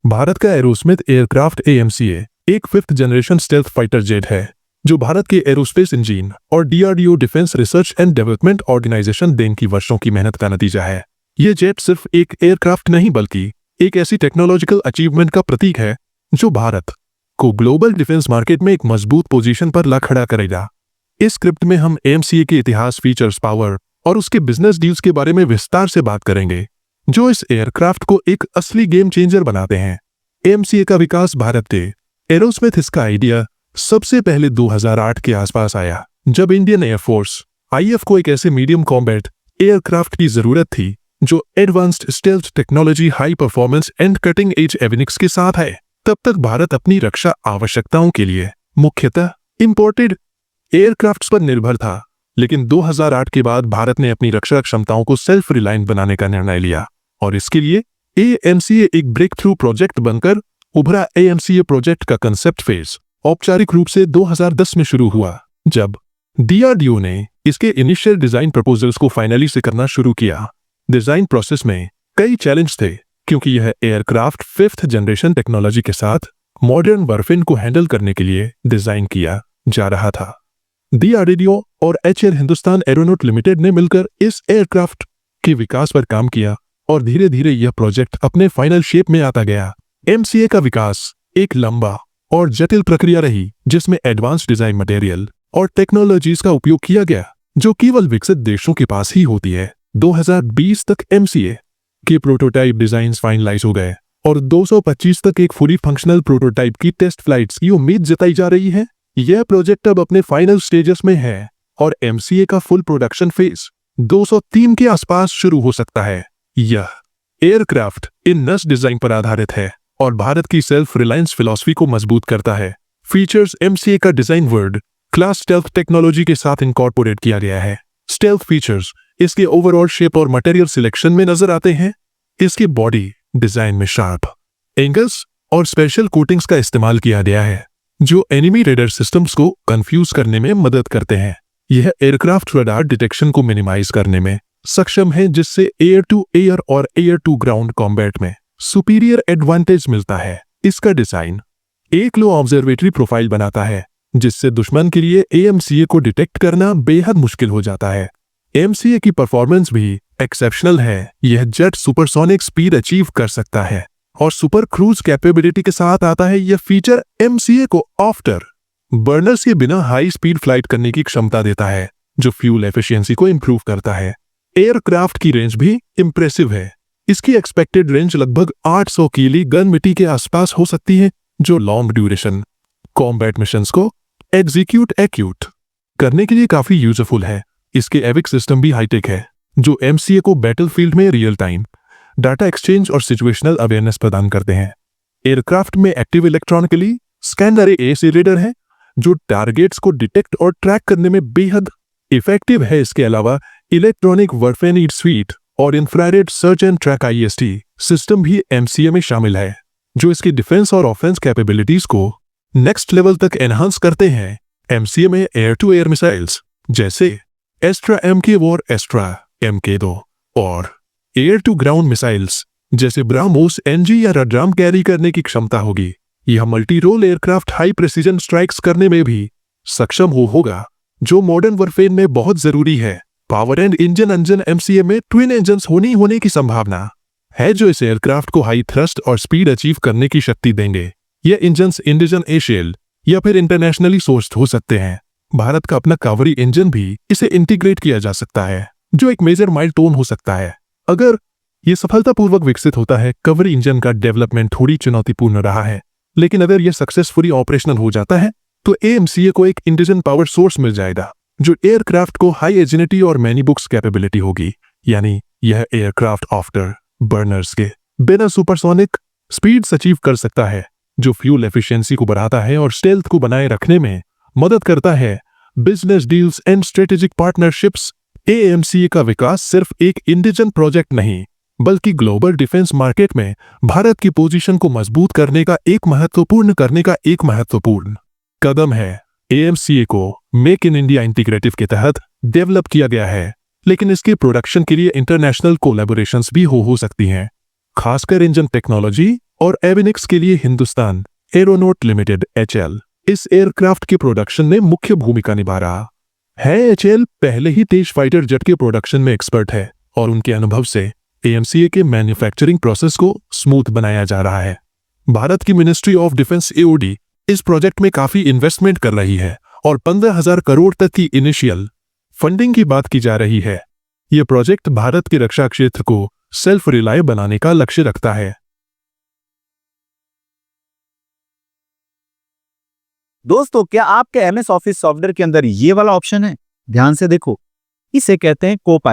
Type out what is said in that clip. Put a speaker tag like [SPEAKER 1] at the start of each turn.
[SPEAKER 1] भारत का Aerosmith aircraft AMCA एक 5th generation stealth fighter jet है जो भारत के एरोस्पेस इंजीन और DRDO defence research and development organisation देन की वर्षों की मेहनत का नतीजा है। ये जेट सिर्फ एक एयरक्राफ्ट नहीं बल्कि एक ऐसी टेक्नोलॉजिकल अचीवमेंट का प्रतीक है जो भारत को ग्लोबल डिफेंस मार्केट में एक मजबूत पोजीशन पर ला खड़ा करेगा। इस स्क्रिप्ट में हम AMCA के इतिहास, फीचर्स, पावर और उसके बिजनेस डील्स के बारे में विस्तार से बात करेंगे जो इस एयरक्राफ्ट को एक असली गेम चेंजर बनाते हैं। AMCA का विकास भारत के एरोस्मिथ इसका आइडिया सबसे पहले 2008 के आसपास आया जब इंडियन एयरफोर्स IF को एक ऐसे मीडियम कॉम्बैट एयरक्राफ्ट की जरूरत थी जो advanced stealth technology, high performance and cutting edge avionics के साथ है। तब तक भारत अपनी रक्षा आवश्यकताओं के लिए मुख्यतः इंपोर्टेड एयरक्राफ्ट्स पर निर्भर था, लेकिन 2008 के बाद भारत ने अपनी रक्षा क्षमताओं को सेल्फ रिलायंट बनाने का निर्णय लिया और इसके लिए AMCA एक ब्रेक थ्रू प्रोजेक्ट बनकर उभरा। AMCA प्रोजेक्ट का कंसेप्ट फेज औपचारिक रूप से 2010 में शुरू हुआ जब DRDO ने इसके इनिशियल डिजाइन प्रपोजल्स को फाइनली से करना शुरू किया। डिजाइन प्रोसेस में कई चैलेंज थे क्योंकि यह एयरक्राफ्ट 5th जनरेशन टेक्नोलॉजी के साथ मॉडर्न वॉरफेयर को हैंडल करने के लिए डिजाइन किया जा रहा था। DRDO और HAL हिंदुस्तान एरोनॉट लिमिटेड ने मिलकर इस एयरक्राफ्ट के विकास पर काम किया और धीरे धीरे यह प्रोजेक्ट अपने फाइनल शेप में आता गया। AMCA का विकास एक लंबा और जटिल प्रक्रिया रही जिसमें एडवांस डिजाइन मटेरियल और टेक्नोलॉजीज का उपयोग किया गया जो केवल विकसित देशों के पास ही होती है। 2020 तक AMCA के प्रोटोटाइप डिजाइन्स फाइनलाइज हो गए और 225 तक एक फुली फंक्शनल प्रोटोटाइप की टेस्ट फ्लाइट्स की उम्मीद जताई जा रही है। यह प्रोजेक्ट अब अपने फाइनल स्टेजेस में है और AMCA का फुल प्रोडक्शन फेज 203 के आसपास शुरू हो सकता है। यह एयरक्राफ्ट इन नस डिजाइन पर आधारित है और भारत की सेल्फ रिलायंस फिलॉसफी को मजबूत करता है। फीचर्स AMCA का design world class stealth technology के साथ इनकॉर्पोरेट किया गया है। स्टेल्थ फीचर्स इसके ओवरऑल शेप और मटेरियल सिलेक्शन में नजर आते हैं। इसकी बॉडी डिजाइन में शार्प एंगल्स और स्पेशल कोटिंग्स का इस्तेमाल किया गया है जो एनिमी रेडर सिस्टम्स को कंफ्यूज करने में मदद करते हैं। यह एयरक्राफ्ट रडार डिटेक्शन को मिनिमाइज करने में सक्षम है जिससे एयर टू एयर और एयर टू ग्राउंड कॉम्बैट में सुपीरियर एडवांटेज मिलता है। इसका डिजाइन एक लो ऑब्जर्वेटरी प्रोफाइल बनाता है जिससे दुश्मन के लिए AMCA को डिटेक्ट करना बेहद मुश्किल हो जाता है। AMCA की परफॉर्मेंस भी एक्सेप्शनल है। यह जेट सुपरसोनिक स्पीड अचीव कर सकता है और सुपर क्रूज कैपेबिलिटी के साथ आता है। यह फीचर AMCA को आफ्टर बर्नर्स के बिना हाई स्पीड फ्लाइट करने की क्षमता देता है जो फ्यूल एफिशिएंसी को इंप्रूव करता है। एयरक्राफ्ट की रेंज भी इंप्रेसिव है। इसकी एक्सपेक्टेड रेंज लगभग 800 किली गन मिट्टी के आसपास हो सकती है जो लॉन्ग ड्यूरेशन कॉम्बैट मिशंस को एक्यूट करने के लिए काफी यूजफुल है। इसके एविक सिस्टम भी हाईटेक है जो AMCA को बैटलफील्ड में रियल टाइम डाटा एक्सचेंज और सिचुएशनल अवेयरनेस प्रदान करते हैं। एयरक्राफ्ट में active electronically scanner AC raider है जो टारगेट्स को डिटेक्ट और ट्रैक करने में बेहद इफेक्टिव है। इसके अलावा इलेक्ट्रॉनिक वॉरफेयर स्वीट और infrared search and track IST system भी AMCA में शामिल है जो इसकी डिफेंस और ऑफेंस कैपेबिलिटीज को नेक्स्ट लेवल तक एनहांस करते हैं। AMCA में एयर टू एयर मिसाइल्स जैसे एस्ट्रा MK और एस्ट्रा MK2 और एयर टू ग्राउंड मिसाइल्स जैसे ब्राह्मोस NG या रडराम कैरी करने की क्षमता होगी। यह multi role aircraft high precision strikes करने में भी सक्षम होगा जो मॉडर्न वॉरफेयर में बहुत जरूरी है। पावर एंड इंजन AMCA में ट्विन इंजन्स होने की संभावना है जो इस एयरक्राफ्ट को हाई थ्रस्ट और स्पीड अचीव करने की शक्ति देंगे। यह इंजन्स इंडिजन HAL या फिर इंटरनेशनली सोर्स्ड हो सकते हैं। भारत का अपना कावरी इंजन भी इसे इंटीग्रेट किया जा सकता है जो एक मेजर माइलस्टोन हो सकता है अगर यह सफलतापूर्वक विकसित होता है। कावरी इंजन का डेवलपमेंट थोड़ी चुनौतीपूर्ण रहा है, लेकिन अगर यह सक्सेसफुली ऑपरेशनल हो जाता है तो AMCA को एक इंडिजन पावर सोर्स मिल जाएगा जो एयरक्राफ्ट को हाई एजिलिटी और मैनी बुक्स कैपेबिलिटी होगी। यानी यह एयरक्राफ्ट आफ्टर बर्नर्स के बिना सुपरसोनिक स्पीड्स अचीव कर सकता है जो फ्यूल एफिशिएंसी को बढ़ाता है और स्टेल्थ को बनाए रखने में मदद करता है। Business deals and strategic partnerships AMCA का विकास सिर्फ एक इंडिजन प्रोजेक्ट नहीं बल्कि ग्लोबल डिफेंस मार्केट में भारत की पोजीशन को मजबूत करने का एक महत्वपूर्ण कदम है। AMCA को मेक इन इंडिया इंटीग्रेटिव के तहत डेवलप किया गया है, लेकिन इसके प्रोडक्शन के लिए इंटरनेशनल कोलैबोरेशंस भी हो सकती हैं, खासकर इंजन टेक्नोलॉजी और एविनिक्स के लिए हिंदुस्तान एरोनॉट लिमिटेड HL इस एयरक्राफ्ट के प्रोडक्शन में मुख्य भूमिका निभा रहा है। HL पहले ही तेज फाइटर जेट के प्रोडक्शन में एक्सपर्ट है और उनके अनुभव से AMCA के मैन्युफैक्चरिंग प्रोसेस को स्मूथ बनाया जा रहा है। भारत की मिनिस्ट्री ऑफ डिफेंस AOD इस प्रोजेक्ट में काफी इन्वेस्टमेंट कर रही है और 15,000 करोड़ तक की इनिशियल फंडिंग की बात की जा रही है। यह प्रोजेक्ट भारत के रक्षा क्षेत्र को सेल्फ रिलाय बनाने का लक्ष्य रखता है।
[SPEAKER 2] दोस्तों, क्या आपके MS ऑफिस सॉफ्टवेयर के अंदर ये वाला ऑप्शन है? ध्यान से देखो, इसे कहते हैं को पायलट।